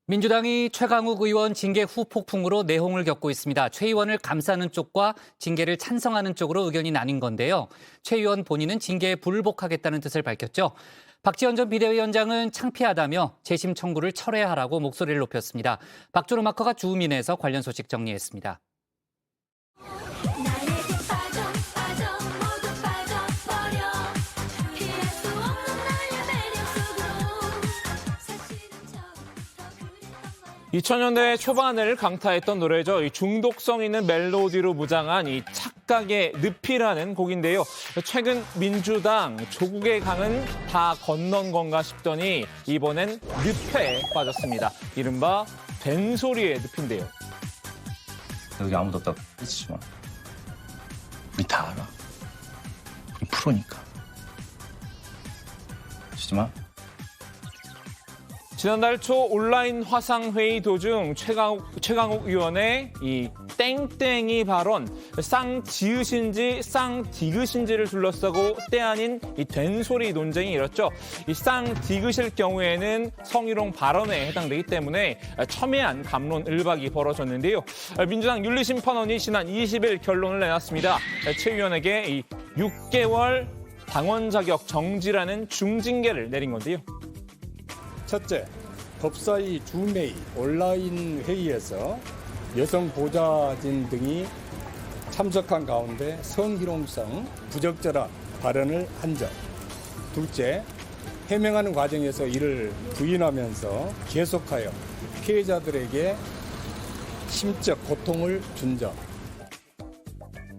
민주당이 최강욱 의원 징계 후 폭풍으로 내홍을 겪고 있습니다. 최 의원을 감싸는 쪽과 징계를 찬성하는 쪽으로 의견이 나뉜 건데요. 최 의원 본인은 징계에 불복하겠다는 뜻을 밝혔죠. 박지원 전 비대위원장은 창피하다며 재심 청구를 철회하라고 목소리를 높였습니다. 박준호 마커가 주우민에서 관련 소식 정리했습니다. (2000년대) 초반을 강타했던 노래죠. 이 중독성 있는 멜로디로 무장한 이 착각의 늪이라는 곡인데요. 최근 민주당 조국의 강은 다 건넌 건가 싶더니 이번엔 늪에 빠졌습니다. 이른바 된소리의 늪인데요. 여기 아무도 없다고 해치지 마. 우리 다 알아. 우리 프로니까. 치지 마. 지난달 초 온라인 화상회의 도중 최강욱 의원의 이 땡땡이 발언, 쌍지읒인지 쌍디귿인지를 둘러싸고 때 아닌 이 된소리 논쟁이 일었죠. 이 쌍디귿일 경우에는 성희롱 발언에 해당되기 때문에 첨예한 갑론을박이 벌어졌는데요. 민주당 윤리심판원이 지난 20일 결론을 내놨습니다. 최 의원에게 이 6개월 당원 자격 정지라는 중징계를 내린 건데요. 첫째, 법사위 주메이 온라인 회의에서 여성 보좌진 등이 참석한 가운데 성희롱성 부적절한 발언을 한 점. 둘째, 해명하는 과정에서 이를 부인하면서 계속하여 피해자들에게 심적 고통을 준 점.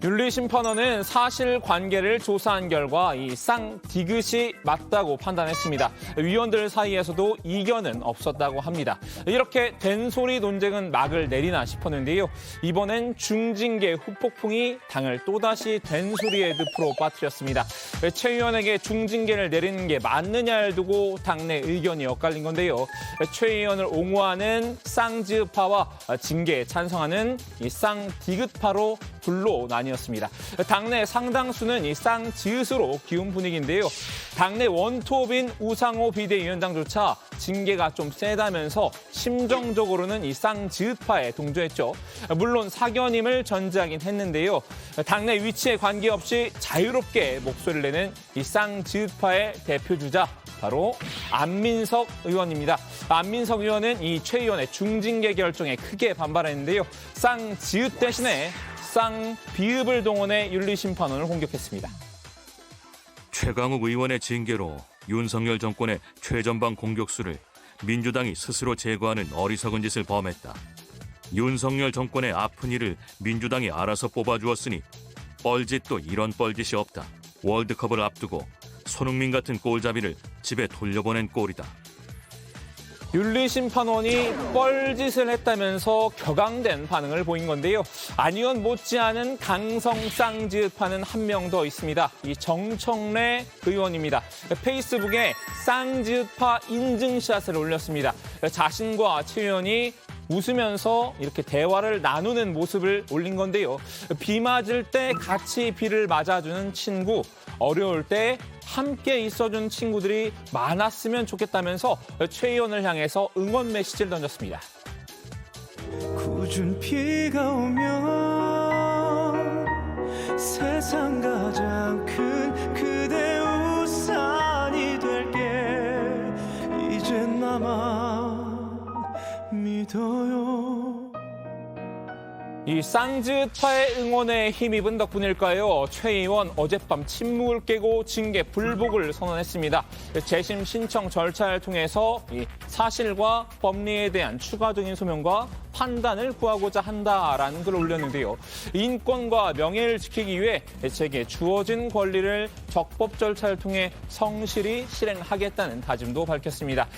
윤리심판원은 사실관계를 조사한 결과 이 쌍디귿이 맞다고 판단했습니다. 위원들 사이에서도 이견은 없었다고 합니다. 이렇게 된소리 논쟁은 막을 내리나 싶었는데요. 이번엔 중징계 후폭풍이 당을 또다시 된소리의 늪으로 빠뜨렸습니다. 최 의원에게 중징계를 내리는 게 맞느냐를 두고 당내 의견이 엇갈린 건데요. 최 의원을 옹호하는 쌍지읒파와 징계에 찬성하는 이 쌍디귿파로 둘로 나뉘었습니다. 당내 상당수는 이 쌍지읒으로 기운 분위기인데요. 당내 원톱인 우상호 비대위원장조차 징계가 좀 세다면서 심정적으로는 이 쌍지읒파에 동조했죠. 물론 사견임을 전제하긴 했는데요. 당내 위치에 관계없이 자유롭게 목소리를 내는 이 쌍지읒파의 대표주자 바로 안민석 의원입니다. 안민석 의원은 이 최 의원의 중징계 결정에 크게 반발했는데요. 쌍지읒 대신에 쌍비읍을 동원해 윤리심판원을 공격했습니다. 최강욱 의원의 징계로 윤석열 정권의 최전방 공격수를 민주당이 스스로 제거하는 어리석은 짓을 범했다. 윤석열 정권의 아픈 일을 민주당이 알아서 뽑아주었으니 뻘짓도 이런 뻘짓이 없다. 월드컵을 앞두고 손흥민 같은 골잡이를 집에 돌려보낸 꼴이다. 윤리심판원이 뻘짓을 했다면서 격앙된 반응을 보인 건데요. 안 의원 못지않은 강성 쌍지읒파는 한 명 더 있습니다. 이 정청래 의원입니다. 페이스북에 쌍지읒파 인증샷을 올렸습니다. 자신과 최 의원이 웃으면서 이렇게 대화를 나누는 모습을 올린 건데요. 비 맞을 때 같이 비를 맞아주는 친구, 어려울 때 함께 있어준 친구들이 많았으면 좋겠다면서 최 의원을 향해서 응원 메시지를 던졌습니다. 꾸준 비가 오면 세상 가장 큰 그대 우산이 될게 이젠 나만 믿어요. 이 쌍지읒파의 응원에 힘입은 덕분일까요? 최 의원 어젯밤 침묵을 깨고 징계 불복을 선언했습니다. 재심 신청 절차를 통해서 이 사실과 법리에 대한 추가적인 소명과 판단을 구하고자 한다라는 글을 올렸는데요. 인권과 명예를 지키기 위해 제게 주어진 권리를 적법 절차를 통해 성실히 실행하겠다는 다짐도 밝혔습니다.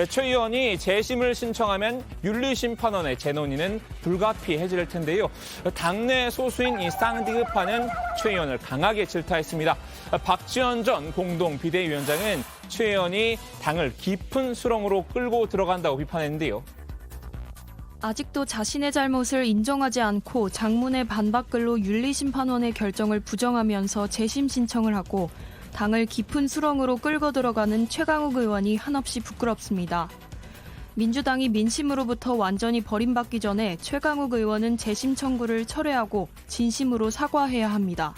최 의원이 재심을 신청하면 윤리심판원의 재논의는 불가피 해질 텐데요. 당내 소수인 이 쌍디귿파는 최 의원을 강하게 질타했습니다. 박지원 전 공동 비대위원장은 최 의원이 당을 깊은 수렁으로 끌고 들어간다고 비판했는데요. 아직도 자신의 잘못을 인정하지 않고 장문의 반박글로 윤리심판원의 결정을 부정하면서 재심 신청을 하고 당을 깊은 수렁으로 끌고 들어가는 최강욱 의원이 한없이 부끄럽습니다. 민주당이 민심으로부터 완전히 버림받기 전에 최강욱 의원은 재심 청구를 철회하고 진심으로 사과해야 합니다.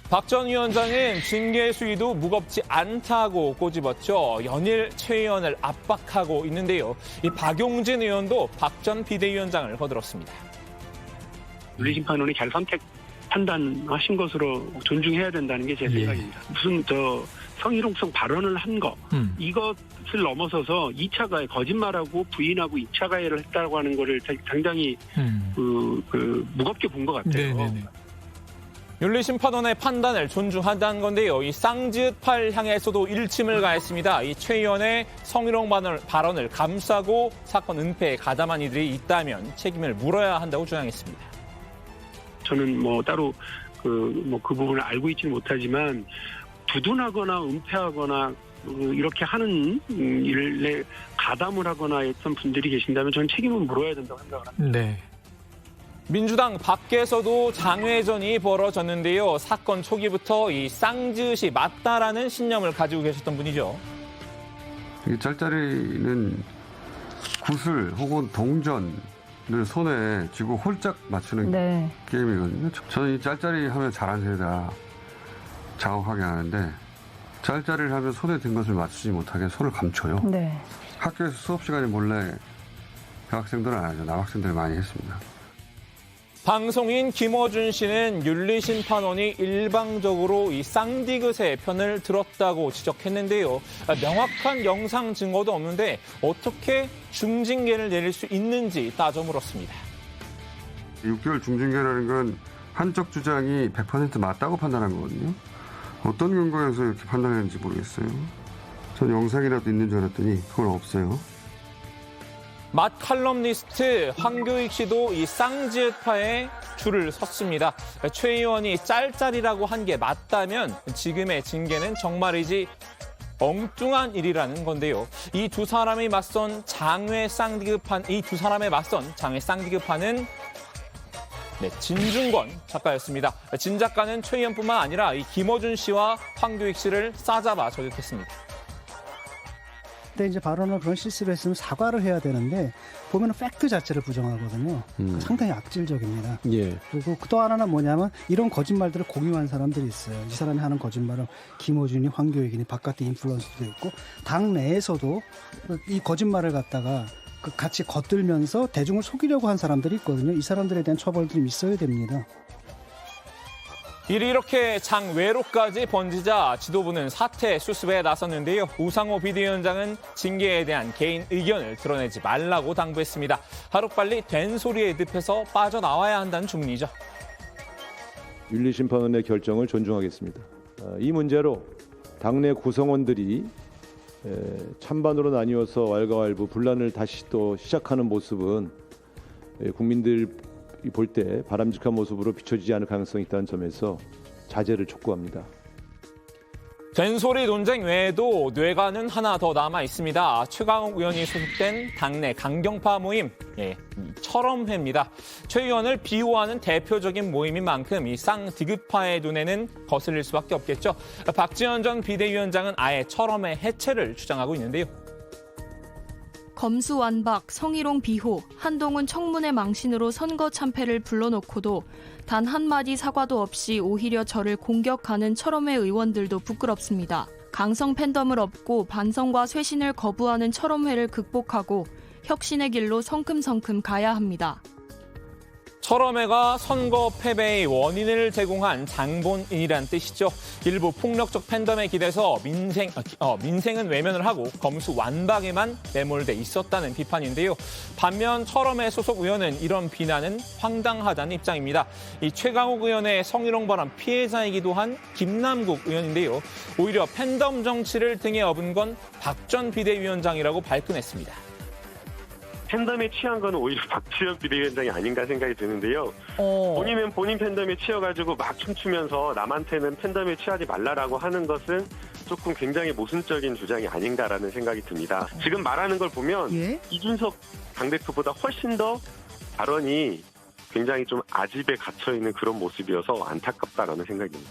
박 전 위원장은 징계 수위도 무겁지 않다고 꼬집었죠. 연일 최 의원을 압박하고 있는데요. 이 박용진 의원도 박 전 비대위원장을 거들었습니다. 윤리심 판원이 잘 판단하신 것으로 존중해야 된다는 게 제 생각입니다. 무슨 성희롱성 발언을 한 거 이것을 넘어서서 2차 가해 거짓말하고 부인하고 2차 가해를 했다고 하는 거를 상당히 무겁게 본 것 같아요. 네네네. 윤리심 판원의 판단을 존중한다는 건데요. 이 쌍지읒파를 향해서도 일침을 가했습니다. 이 최 의원의 성희롱 발언을 감싸고 사건 은폐에 가담한 이들이 있다면 책임을 물어야 한다고 주장했습니다. 저는 따로 그 부분을 알고 있지는 못하지만 두둔하거나 은폐하거나 이렇게 하는 일에 가담을 하거나 했던 분들이 계신다면 저는 책임을 물어야 된다고 생각을 합니다. 네. 민주당 밖에서도 장외전이 벌어졌는데요. 사건 초기부터 이 쌍지읒이 맞다라는 신념을 가지고 계셨던 분이죠. 이 짤짤이는 구슬 혹은 동전을 손에 쥐고 홀짝 맞추는 게임이거든요. 저는 이 짤짤이 하면 잘하는 세대다 자극하게 하는데 짤짤이를 하면 손에 든 것을 맞추지 못하게 손을 감춰요. 학교에서 수업 시간에 몰래 여학생들은 안 하죠. 남학생들이 많이 했습니다. 방송인 김어준 씨는 윤리심 판원이 일방적으로 이 쌍디귿의 편을 들었다고 지적했는데요. 명확한 영상 증거도 없는데 어떻게 중징계를 내릴 수 있는지 따져 물었습니다. 6개월 중징계라는 건 한쪽 주장이 100% 맞다고 판단한 거거든요. 어떤 근거에서 이렇게 판단했는지 모르겠어요. 전 영상이라도 있는 줄 알았더니 그건 없어요. 맛 칼럼니스트 황교익 씨도 이 쌍지읒파에 줄을 섰습니다. 최 의원이 짤짤이라고 한 게 맞다면 지금의 징계는 정말이지 엉뚱한 일이라는 건데요. 이 두 사람이 맞선 장외 쌍디귿판, 쌍디귿파는 진중권 작가였습니다. 진 작가는 최 의원뿐만 아니라 이 김어준 씨와 황교익 씨를 싸잡아 저격했습니다. 그때 이제 발언을 그런 실수를 했으면 사과를 해야 되는데 보면은 팩트 자체를 부정하거든요. 상당히 악질적입니다. 그리고 또 하나는 뭐냐면 이런 거짓말들을 공유한 사람들이 있어요. 이 사람이 하는 거짓말은 김어준이, 황교익이니 바깥에 인플루언서도 있고 당 내에서도 이 거짓말을 갖다가 같이 겉들면서 대중을 속이려고 한 사람들이 있거든요. 이 사람들에 대한 처벌들이 있어야 됩니다. 일이 이렇게 장외로까지 번지자 지도부는 사퇴 수습에 나섰는데요. 우상호 비대위원장은 징계에 대한 개인 의견을 드러내지 말라고 당부했습니다. 하루빨리 된소리의 늪에서 빠져나와야 한다는 주문이죠. 윤리심 판원의 결정을 존중하겠습니다. 이 문제로 당내 구성원들이 찬반으로 나뉘어서 왈가왈부 분란을 다시 또 시작하는 모습은 국민들 볼 때 바람직한 모습으로 비춰지지 않을 가능성이 있다는 점에서 자제를 촉구합니다. 된소리 논쟁 외에도 뇌관은 하나 더 남아 있습니다. 최강욱 의원이 소속된 당내 강경파 모임, 철험회입니다. 최 의원을 비호하는 대표적인 모임인 만큼 이 쌍디귿파의 눈에는 거슬릴 수밖에 없겠죠. 박지원 전 비대위원장은 아예 철험회 해체를 주장하고 있는데요. 검수완박, 성희롱 비호, 한동훈 청문회 망신으로 선거 참패를 불러놓고도 단 한마디 사과도 없이 오히려 저를 공격하는 철험회 의원들도 부끄럽습니다. 강성 팬덤을 업고 반성과 쇄신을 거부하는 철험회를 극복하고 혁신의 길로 성큼성큼 가야 합니다. 철험회가 선거 패배의 원인을 제공한 장본인이란 뜻이죠. 일부 폭력적 팬덤에 기대서 민생은 외면을 하고 검수완박에만 매몰돼 있었다는 비판인데요. 반면 철험회 소속 의원은 이런 비난은 황당하다는 입장입니다. 이 최강욱 의원의 성희롱 발언 피해자이기도 한 김남국 의원인데요. 오히려 팬덤 정치를 등에 업은 건 박 전 비대위원장이라고 발끈했습니다. 팬덤에 취한 건 오히려 박지원 비대위원장이 아닌가 생각이 드는데요. 본인은 본인 팬덤에 취해가지고 막 춤추면서 남한테는 팬덤에 취하지 말라라고 하는 것은 조금 굉장히 모순적인 주장이 아닌가라는 생각이 듭니다. 지금 말하는 걸 보면 이준석 당대표보다 훨씬 더 발언이 굉장히 좀 아집에 갇혀있는 그런 모습이어서 안타깝다라는 생각입니다.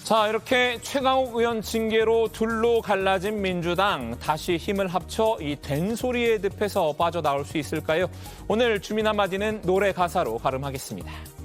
자, 이렇게 최강욱 의원 징계로 둘로 갈라진 민주당, 다시 힘을 합쳐 이 된소리의 늪에서 빠져나올 수 있을까요? 오늘 주민 한마디는 노래 가사로 가름하겠습니다.